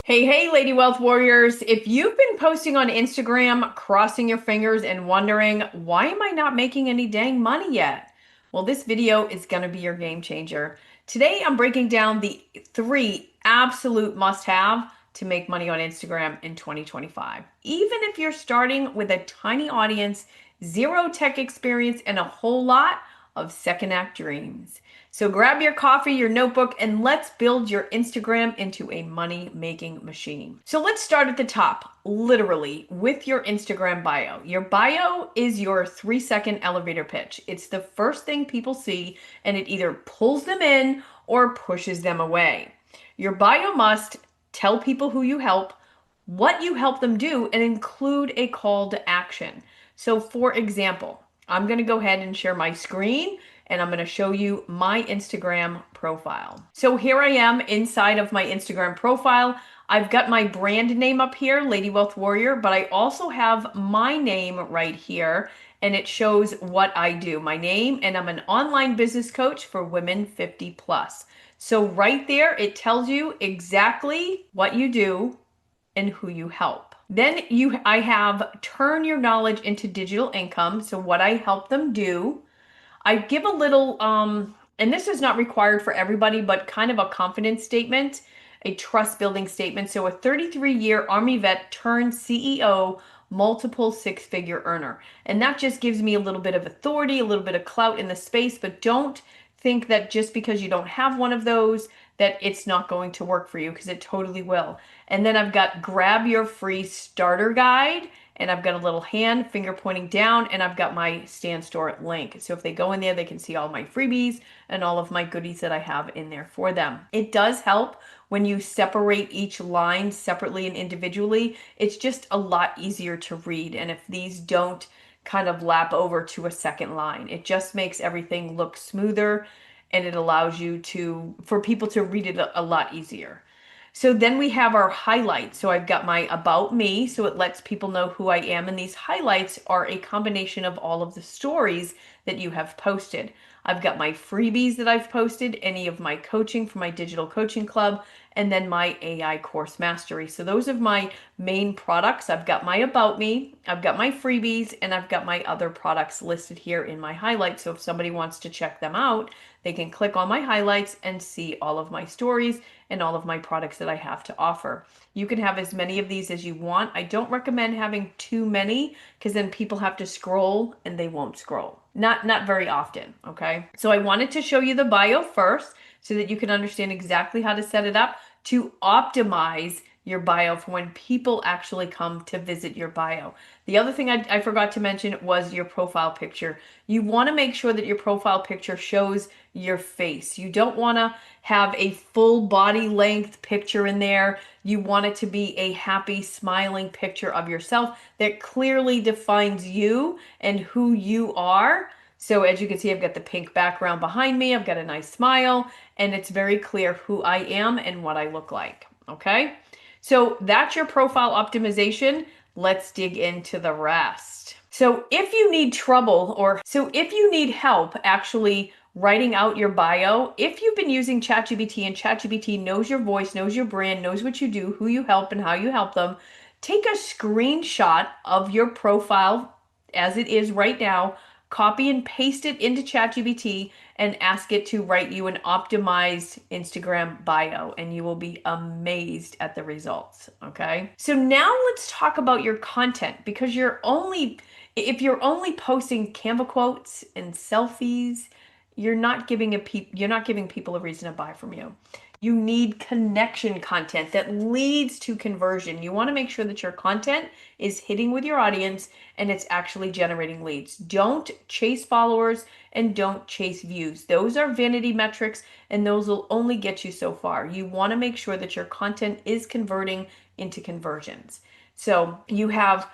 Hey, Lady Wealth Warriors. If you've been posting on Instagram, crossing your fingers and wondering, why am I not making any dang money yet? Well, this video is going to be your game changer. Today, I'm breaking down the three absolute must-have to make money on Instagram in 2025. Even if you're starting with a tiny audience, zero tech experience, and a whole lot of second act dreams. So grab your coffee, your notebook, and let's build your Instagram into a money-making machine. So let's start at the top, literally, with your Instagram bio. Your bio is your 3-second elevator pitch. It's the first thing people see, and it either pulls them in or pushes them away. Your bio must tell people who you help, what you help them do, and include a call to action. So for example, I'm going to go ahead and share my screen and I'm going to show you my Instagram profile. So here I am inside of my Instagram profile. I've got my brand name up here, Lady Wealth Warrior, but I also have my name right here and it shows what I do. My name, and I'm an online business coach for women 50 plus. So right there, it tells you exactly what you do and who you help. Then I have turn your knowledge into digital income. So what I help them do, I give a little, and this is not required for everybody, but kind of a confidence statement, a trust building statement. So a 33-year Army vet turned CEO, multiple six-figure earner. And that just gives me a little bit of authority, a little bit of clout in the space, but don't think that just because you don't have one of those, that it's not going to work for you, because it totally will. And then I've got grab your free starter guide, and I've got a little hand finger pointing down, and I've got my Stan Store link. So if they go in there, they can see all my freebies and all of my goodies that I have in there for them. It does help when you separate each line separately and individually. It's just a lot easier to read. And if these don't kind of lap over to a second line, it just makes everything look smoother, and it allows you for people to read it a lot easier. So then we have our highlights. So I've got my about me, so it lets people know who I am. And these highlights are a combination of all of the stories that you have posted. I've got my freebies that I've posted, any of my coaching for my digital coaching club, and then my AI course mastery. So those are my main products. I've got my about me, I've got my freebies, and I've got my other products listed here in my highlights. So if somebody wants to check them out, they can click on my highlights and see all of my stories and all of my products that I have to offer. You can have as many of these as you want. I don't recommend having too many, because then people have to scroll and they won't scroll. Not very often, okay? So I wanted to show you the bio first so that you can understand exactly how to set it up to optimize your bio for when people actually come to visit your bio. The other thing I forgot to mention was your profile picture. You want to make sure that your profile picture shows your face. You don't want to have a full body length picture in there. You want it to be a happy, smiling picture of yourself that clearly defines you and who you are. So as you can see, I've got the pink background behind me. I've got a nice smile, and it's very clear who I am and what I look like. Okay? So that's your profile optimization. Let's dig into the rest. So if you need if you need help actually writing out your bio, if you've been using ChatGPT and ChatGPT knows your voice, knows your brand, knows what you do, who you help, and how you help them, take a screenshot of your profile as it is right now, copy and paste it into ChatGPT, and ask it to write you an optimized Instagram bio, and you will be amazed at the results, okay? So now let's talk about your content, because if you're only posting Canva quotes and selfies, you're not giving people a reason to buy from you. You need connection content that leads to conversion. You want to make sure that your content is hitting with your audience and it's actually generating leads. Don't chase followers and don't chase views. Those are vanity metrics, and those will only get you so far. You want to make sure that your content is converting into conversions. So you have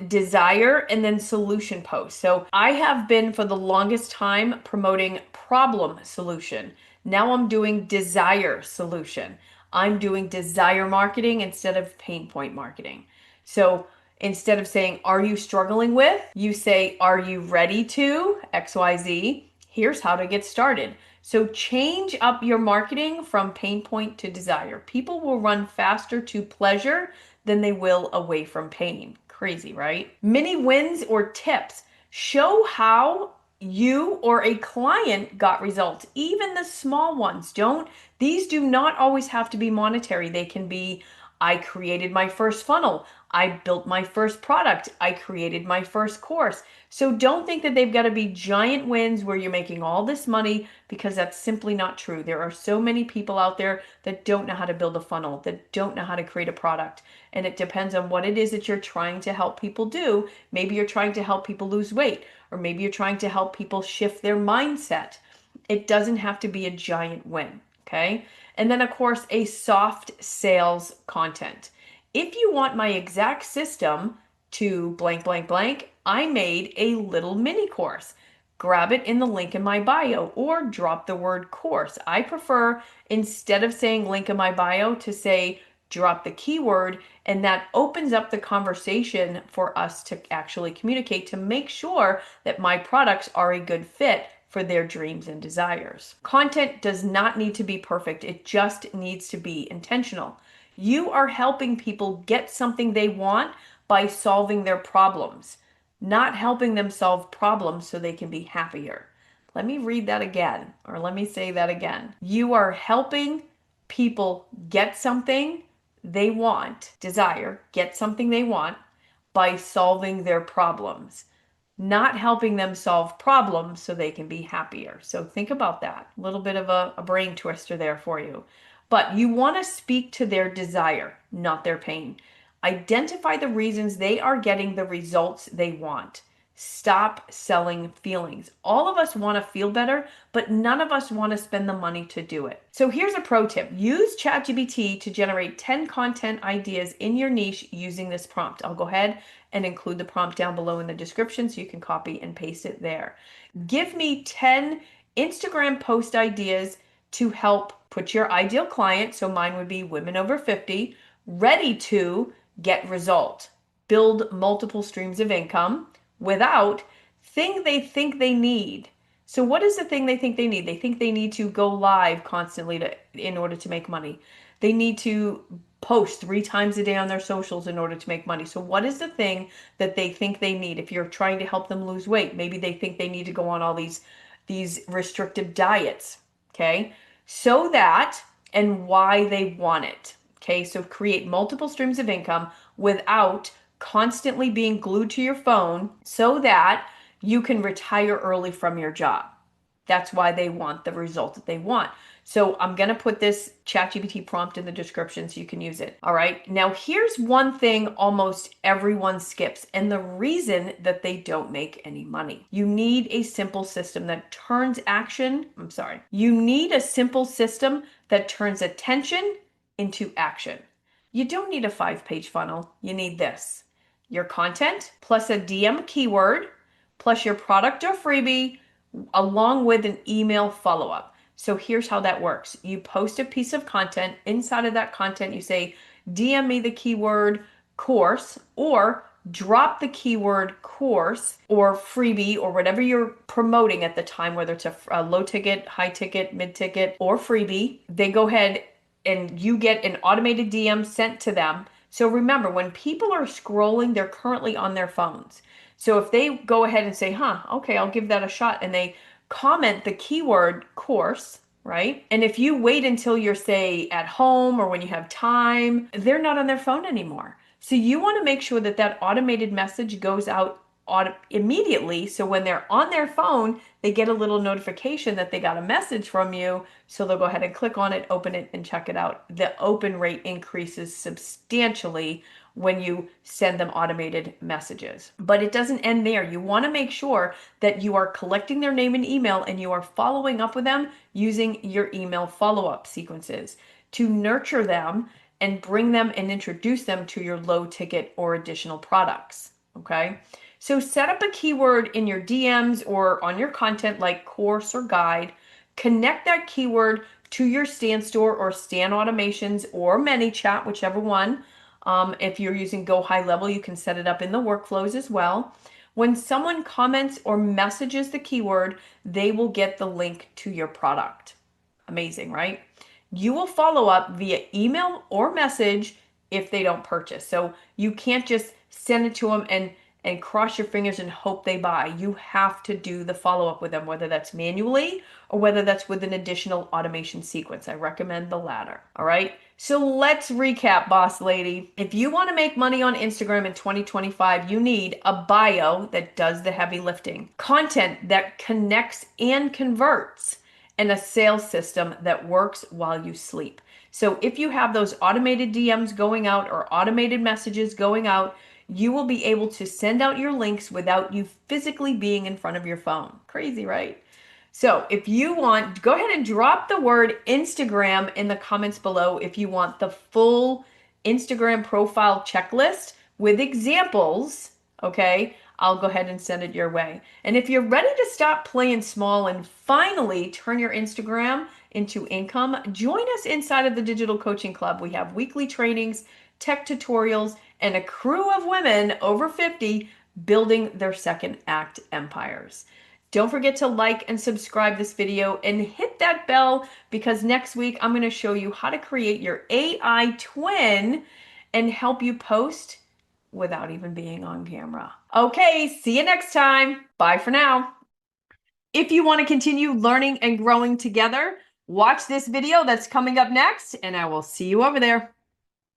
desire and then solution posts. So I have been for the longest time promoting problem solution. Now I'm doing desire solution. I'm doing desire marketing instead of pain point marketing. So instead of saying, are you struggling with? You say, are you ready to XYZ? Here's how to get started. So change up your marketing from pain point to desire. People will run faster to pleasure than they will away from pain. Crazy, right? Mini wins or tips. Show how you or a client got results, even the small ones. These do not always have to be monetary. They can be, I created my first funnel. I built my first product. I created my first course. So don't think that they've got to be giant wins where you're making all this money, because that's simply not true. There are so many people out there that don't know how to build a funnel, that don't know how to create a product. And it depends on what it is that you're trying to help people do. Maybe you're trying to help people lose weight, or maybe you're trying to help people shift their mindset. It doesn't have to be a giant win, okay? And then, of course, a soft sales content. If you want my exact system to blank, blank, blank, I made a little mini course. Grab it in the link in my bio or drop the word course. I prefer, instead of saying link in my bio, to say drop the keyword, and that opens up the conversation for us to actually communicate to make sure that my products are a good fit for their dreams and desires. Content does not need to be perfect. It just needs to be intentional. You are helping people get something they want by solving their problems, not helping them solve problems so they can be happier. Let me read that again, or let me say that again. You are helping people get something they want, get something they want by solving their problems, not helping them solve problems so they can be happier. So think about that. A little bit of a brain twister there for you. But you want to speak to their desire, not their pain. Identify the reasons they are getting the results they want. Stop selling feelings. All of us want to feel better, but none of us want to spend the money to do it. So here's a pro tip. Use ChatGPT to generate 10 content ideas in your niche using this prompt. I'll go ahead and include the prompt down below in the description so you can copy and paste it there. Give me 10 Instagram post ideas to help put your ideal client, so mine would be women over 50, ready to get result, build multiple streams of income without thing they think they need. So what is the thing they think they need? They think they need to go live constantly in order to make money. They need to post 3 times a day on their socials in order to make money. So what is the thing that they think they need? If you're trying to help them lose weight, maybe they think they need to go on all these restrictive diets, okay? So that, and why they want it. Okay, so create multiple streams of income without constantly being glued to your phone so that you can retire early from your job. That's why they want the result that they want. So I'm going to put this ChatGPT prompt in the description so you can use it. All right. Now, here's one thing almost everyone skips, and the reason that they don't make any money. You need a simple system that turns You need a simple system that turns attention into action. You don't need a 5-page funnel. You need this: your content plus a DM keyword plus your product or freebie along with an email follow-up. So here's how that works. You post a piece of content. Inside of that content, you say, DM me the keyword course, or drop the keyword course or freebie or whatever you're promoting at the time, whether it's a low ticket, high ticket, mid ticket, or freebie. They go ahead and you get an automated DM sent to them. So remember, when people are scrolling, they're currently on their phones. So if they go ahead and say, okay, I'll give that a shot, and they comment the keyword course, right? And if you wait until you're, say, at home or when you have time, they're not on their phone anymore. So you want to make sure that that automated message goes out immediately. So when they're on their phone, they get a little notification that they got a message from you. So they'll go ahead and click on it, open it, and check it out. The open rate increases substantially when you send them automated messages. But it doesn't end there. You want to make sure that you are collecting their name and email, and you are following up with them using your email follow-up sequences to nurture them and bring them and introduce them to your low ticket or additional products. Okay. So set up a keyword in your DMs or on your content like course or guide. Connect that keyword to your Stan Store or Stan automations or ManyChat, whichever one. If you're using Go High Level, you can set it up in the workflows as well. When someone comments or messages the keyword, they will get the link to your product. Amazing, right? You will follow up via email or message if they don't purchase. So you can't just send it to them and cross your fingers and hope they buy. You have to do the follow up with them, whether that's manually or whether that's with an additional automation sequence. I recommend the latter. All right. So let's recap, boss lady. If you want to make money on Instagram in 2025, you need a bio that does the heavy lifting, content that connects and converts, and a sales system that works while you sleep. So if you have those automated DMs going out or automated messages going out, you will be able to send out your links without you physically being in front of your phone. Crazy, right? So if you want, go ahead and drop the word Instagram in the comments below if you want the full Instagram profile checklist with examples, okay? I'll go ahead and send it your way. And if you're ready to stop playing small and finally turn your Instagram into income, join us inside of the Digital Coaching Club. We have weekly trainings, tech tutorials, and a crew of women over 50 building their second act empires. Don't forget to like and subscribe this video and hit that bell because next week I'm going to show you how to create your AI twin and help you post without even being on camera. Okay, see you next time. Bye for now. If you want to continue learning and growing together, watch this video that's coming up next, and I will see you over there.